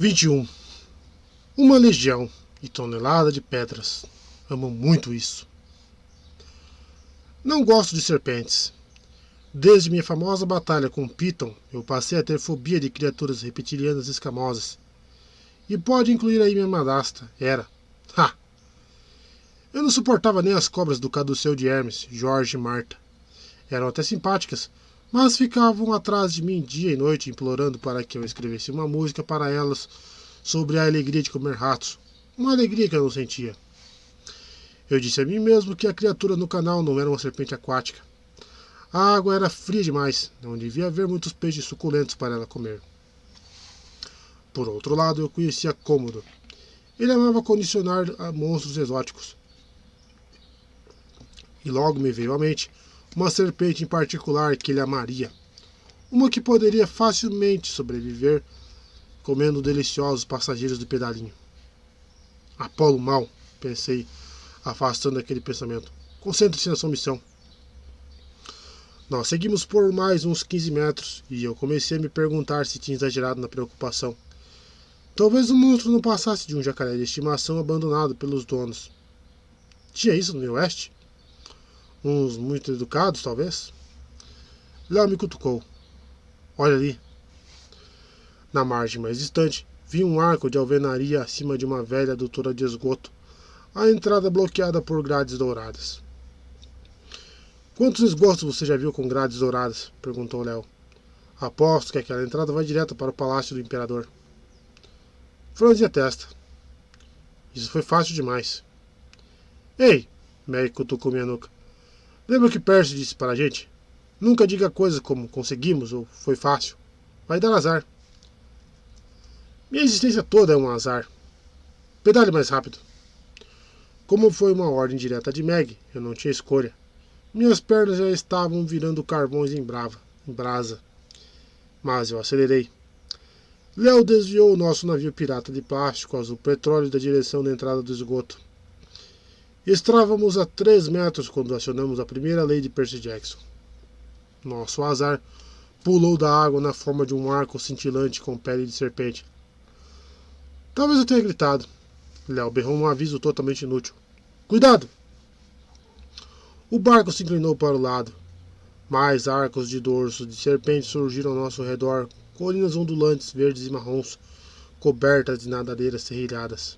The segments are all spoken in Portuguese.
21. Uma legião e tonelada de pedras. Amo muito isso. Não gosto de serpentes. Desde minha famosa batalha com Piton, eu passei a ter fobia de criaturas reptilianas escamosas. E pode incluir aí minha madrasta, Hera. Ha! Eu não suportava nem as cobras do caduceu de Hermes, Jorge e Marta. Eram até simpáticas, mas ficavam atrás de mim dia e noite implorando para que eu escrevesse uma música para elas sobre a alegria de comer ratos. Uma alegria que eu não sentia. Eu disse a mim mesmo que a criatura no canal não era uma serpente aquática. A água era fria demais, não devia haver muitos peixes suculentos para ela comer. Por outro lado, eu conhecia Cômodo. Ele amava condicionar a monstros exóticos. E logo me veio à mente uma serpente em particular que ele amaria. Uma que poderia facilmente sobreviver comendo deliciosos passageiros do pedalinho. Apolo Mal, pensei, afastando aquele pensamento. Concentre-se na sua missão. Nós seguimos por mais uns 15 metros e eu comecei a me perguntar se tinha exagerado na preocupação. Talvez o monstro não passasse de um jacaré de estimação abandonado pelos donos. Tinha isso no Meio Oeste? Uns muito educados, talvez? Léo me cutucou. Olha ali. Na margem mais distante, vi um arco de alvenaria acima de uma velha adutora de esgoto, a entrada bloqueada por grades douradas. Quantos esgotos você já viu com grades douradas? Perguntou Léo. Aposto que aquela entrada vai direto para o palácio do imperador. Franzi a testa. Isso foi fácil demais. Ei, Meg cutucou minha nuca. Lembra o que Percy disse para a gente? Nunca diga coisas como conseguimos ou foi fácil. Vai dar azar. Minha existência toda é um azar. Pedale mais rápido. Como foi uma ordem direta de Meg, eu não tinha escolha. Minhas pernas já estavam virando carvões em brasa. Mas eu acelerei. Léo desviou o nosso navio pirata de plástico azul petróleo da direção da entrada do esgoto. Estávamos a 3 metros quando acionamos a primeira lei de Percy Jackson. Nosso azar pulou da água na forma de um arco cintilante com pele de serpente. Talvez eu tenha gritado. Léo berrou um aviso totalmente inútil. Cuidado! O barco se inclinou para o lado. Mais arcos de dorso de serpente surgiram ao nosso redor, colinas ondulantes, verdes e marrons, cobertas de nadadeiras serrilhadas.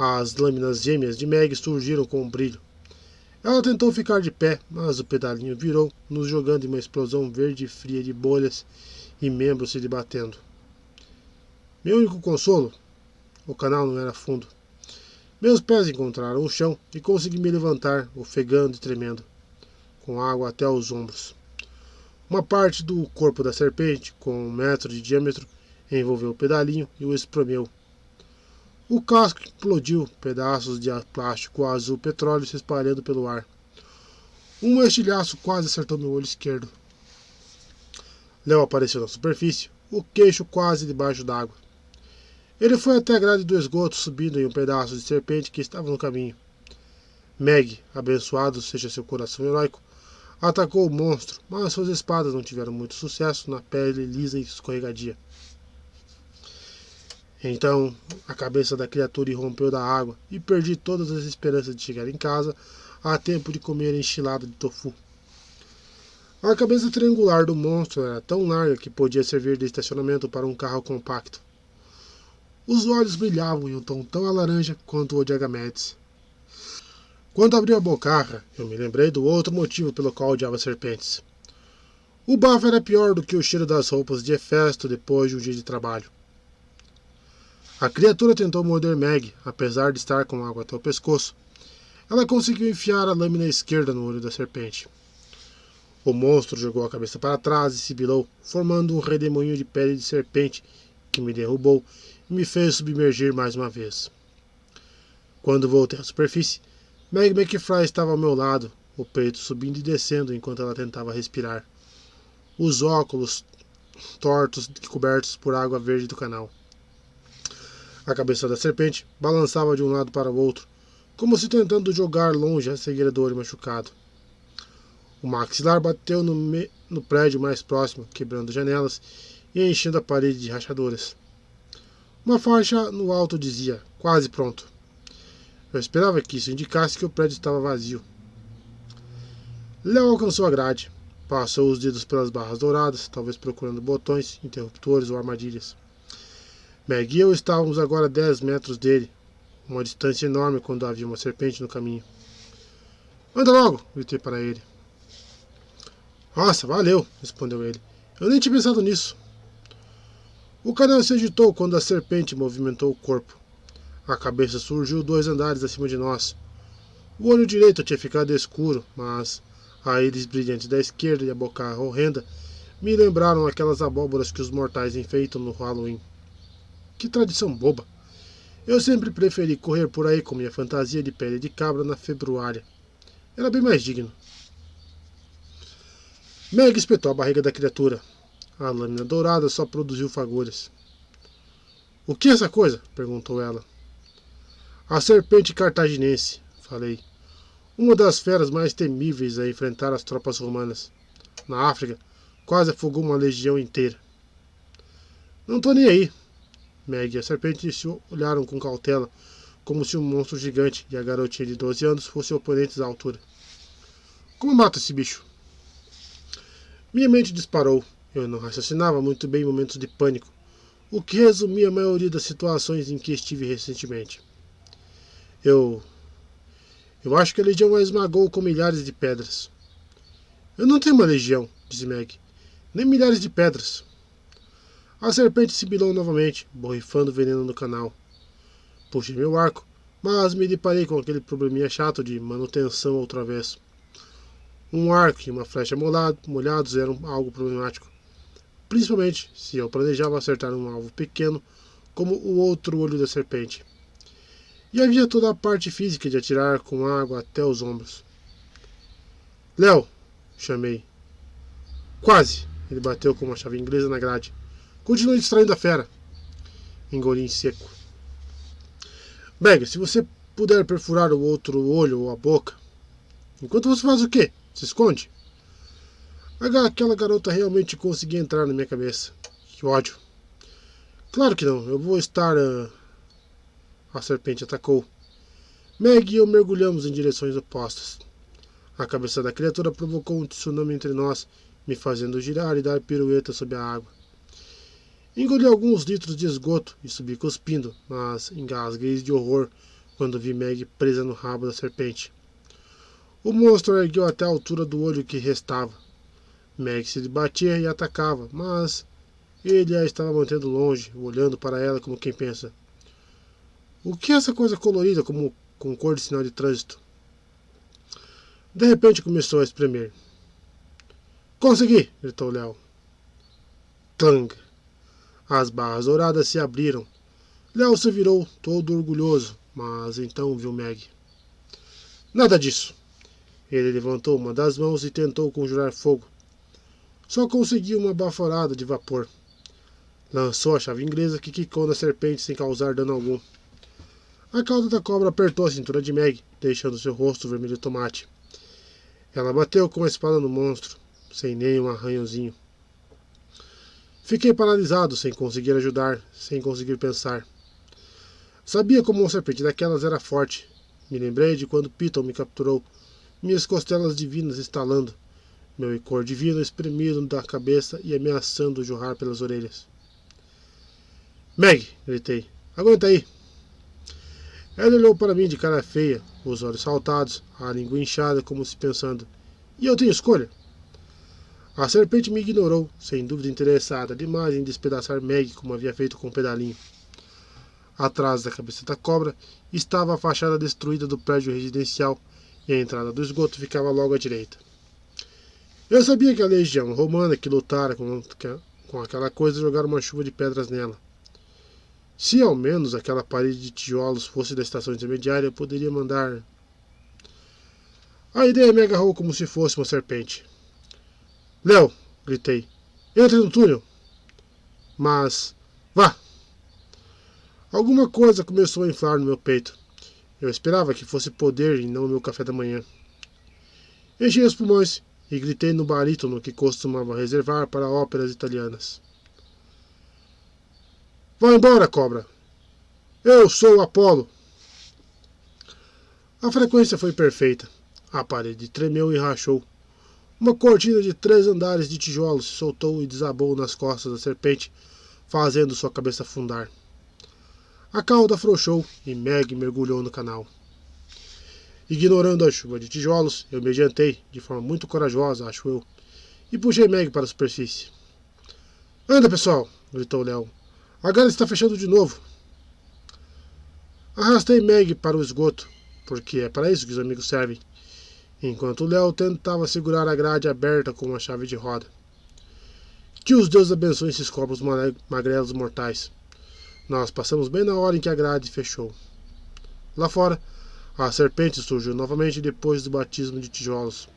As lâminas gêmeas de Meg surgiram com um brilho. Ela tentou ficar de pé, mas o pedalinho virou, nos jogando em uma explosão verde e fria de bolhas e membros se debatendo. Meu único consolo? O canal não era fundo. Meus pés encontraram o chão e consegui me levantar, ofegando e tremendo, com água até os ombros. Uma parte do corpo da serpente, com 1 metro de diâmetro, envolveu o pedalinho e o espremeu. O casco explodiu, pedaços de plástico azul petróleo se espalhando pelo ar. Um estilhaço quase acertou meu olho esquerdo. Léo apareceu na superfície, o queixo quase debaixo d'água. Ele foi até a grade do esgoto, subindo em um pedaço de serpente que estava no caminho. Meg, abençoado seja seu coração heróico, atacou o monstro, mas suas espadas não tiveram muito sucesso na pele lisa e escorregadia. Então, a cabeça da criatura irrompeu da água e perdi todas as esperanças de chegar em casa a tempo de comer enchilada de tofu. A cabeça triangular do monstro era tão larga que podia servir de estacionamento para um carro compacto. Os olhos brilhavam em um tom tão a laranja quanto o de Agamedes. Quando abri a bocarra, eu me lembrei do outro motivo pelo qual odiava serpentes. O bafo era pior do que o cheiro das roupas de Hefesto depois de um dia de trabalho. A criatura tentou morder Meg, apesar de estar com água até o pescoço. Ela conseguiu enfiar a lâmina esquerda no olho da serpente. O monstro jogou a cabeça para trás e sibilou, formando um redemoinho de pele de serpente que me derrubou e me fez submergir mais uma vez. Quando voltei à superfície, Meg McFry estava ao meu lado, o peito subindo e descendo enquanto ela tentava respirar. Os óculos tortos e cobertos por água verde do canal. A cabeça da serpente balançava de um lado para o outro, como se tentando jogar longe a cegueira do olho machucado. O maxilar bateu no prédio mais próximo, quebrando janelas e enchendo a parede de rachaduras. Uma faixa no alto dizia: quase pronto. Eu esperava que isso indicasse que o prédio estava vazio. Léo alcançou a grade. Passou os dedos pelas barras douradas, talvez procurando botões, interruptores ou armadilhas. Meg e eu estávamos agora a 10 metros dele, uma distância enorme quando havia uma serpente no caminho. Anda logo! Gritei para ele. Nossa, valeu! Respondeu ele. Eu nem tinha pensado nisso. O canal se agitou quando a serpente movimentou o corpo. A cabeça surgiu 2 andares acima de nós. O olho direito tinha ficado escuro, mas a íris brilhante da esquerda e a boca horrenda me lembraram aquelas abóboras que os mortais enfeitam no Halloween. Que tradição boba! Eu sempre preferi correr por aí com minha fantasia de pele de cabra na februária. Era bem mais digno. Meg espetou a barriga da criatura. A lâmina dourada só produziu fagulhas. O que é essa coisa? Perguntou ela. A serpente cartaginense, falei. Uma das feras mais temíveis a enfrentar as tropas romanas. Na África, quase afogou uma legião inteira. Não tô nem aí. Meg e a serpente se olharam com cautela, como se um monstro gigante e a garotinha de 12 anos fossem oponentes à altura. Como mato esse bicho? Minha mente disparou. Eu não raciocinava muito bem em momentos de pânico, o que resumia a maioria das situações em que estive recentemente. Eu acho que a legião a esmagou com milhares de pedras. Eu não tenho uma legião, disse Meg, nem milhares de pedras. A serpente sibilou novamente, borrifando veneno no canal. Puxei meu arco, mas me deparei com aquele probleminha chato de manutenção outra vez. Um arco e uma flecha molhados eram algo problemático, principalmente se eu planejava acertar um alvo pequeno como o outro olho da serpente. E havia toda a parte física de atirar com água até os ombros. Léo, chamei. Quase! Ele bateu com uma chave inglesa na grade. Continue distraindo a fera. Engoli em seco. Meg, se você puder perfurar o outro olho ou a boca. Enquanto você faz o quê? Se esconde? Aquela garota realmente conseguia entrar na minha cabeça. Que ódio. Claro que não. Eu vou estar... A serpente atacou. Meg e eu mergulhamos em direções opostas. A cabeça da criatura provocou um tsunami entre nós, me fazendo girar e dar piruetas sob a água. Engoli alguns litros de esgoto e subi cuspindo, mas engasguei de horror quando vi Meg presa no rabo da serpente. O monstro ergueu até a altura do olho que restava. Meg se debatia e atacava, mas ele a estava mantendo longe, olhando para ela como quem pensa: o que é essa coisa colorida com cor de sinal de trânsito? De repente começou a espremer. Consegui! Gritou Léo. Clang! As barras douradas se abriram. Léo se virou, todo orgulhoso, mas então viu Meg. Nada disso. Ele levantou uma das mãos e tentou conjurar fogo. Só conseguiu uma baforada de vapor. Lançou a chave inglesa que quicou na serpente sem causar dano algum. A cauda da cobra apertou a cintura de Meg, deixando seu rosto vermelho de tomate. Ela bateu com a espada no monstro, sem nenhum arranhãozinho. Fiquei paralisado, sem conseguir ajudar, sem conseguir pensar. Sabia como uma serpente daquelas era forte. Me lembrei de quando Piton me capturou, minhas costelas divinas estalando, meu icor divino espremido da cabeça e ameaçando jorrar pelas orelhas. Meg! Gritei. Aguenta aí! Ela olhou para mim de cara feia, os olhos saltados, a língua inchada, como se pensando: e eu tenho escolha? A serpente me ignorou, sem dúvida interessada demais em despedaçar Meg como havia feito com o pedalinho. Atrás da cabeça da cobra estava a fachada destruída do prédio residencial e a entrada do esgoto ficava logo à direita. Eu sabia que a legião romana que lutara com aquela coisa jogara uma chuva de pedras nela. Se ao menos aquela parede de tijolos fosse da estação intermediária, eu poderia mandar... A ideia me agarrou como se fosse uma serpente. Léo! Gritei. Entre no túnel! Mas... vá! Alguma coisa começou a inflar no meu peito. Eu esperava que fosse poder e não o meu café da manhã. Enchi os pulmões e gritei no barítono que costumava reservar para óperas italianas. Vá embora, cobra! Eu sou o Apolo! A frequência foi perfeita. A parede tremeu e rachou. Uma cortina de 3 andares de tijolos se soltou e desabou nas costas da serpente, fazendo sua cabeça afundar. A cauda afrouxou e Meg mergulhou no canal. Ignorando a chuva de tijolos, eu me adiantei, de forma muito corajosa, acho eu, e puxei Meg para a superfície. Anda, pessoal! Gritou Léo. Agora está fechando de novo. Arrastei Meg para o esgoto, porque é para isso que os amigos servem, enquanto Léo tentava segurar a grade aberta com uma chave de roda. Que os deuses abençoem esses corpos magrelos mortais. Nós passamos bem na hora em que a grade fechou. Lá fora, a serpente surgiu novamente depois do batismo de tijolos.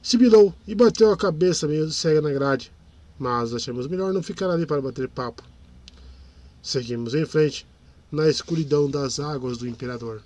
Sibilou e bateu a cabeça meio cega na grade, mas achamos melhor não ficar ali para bater papo. Seguimos em frente, na escuridão das águas do Imperador.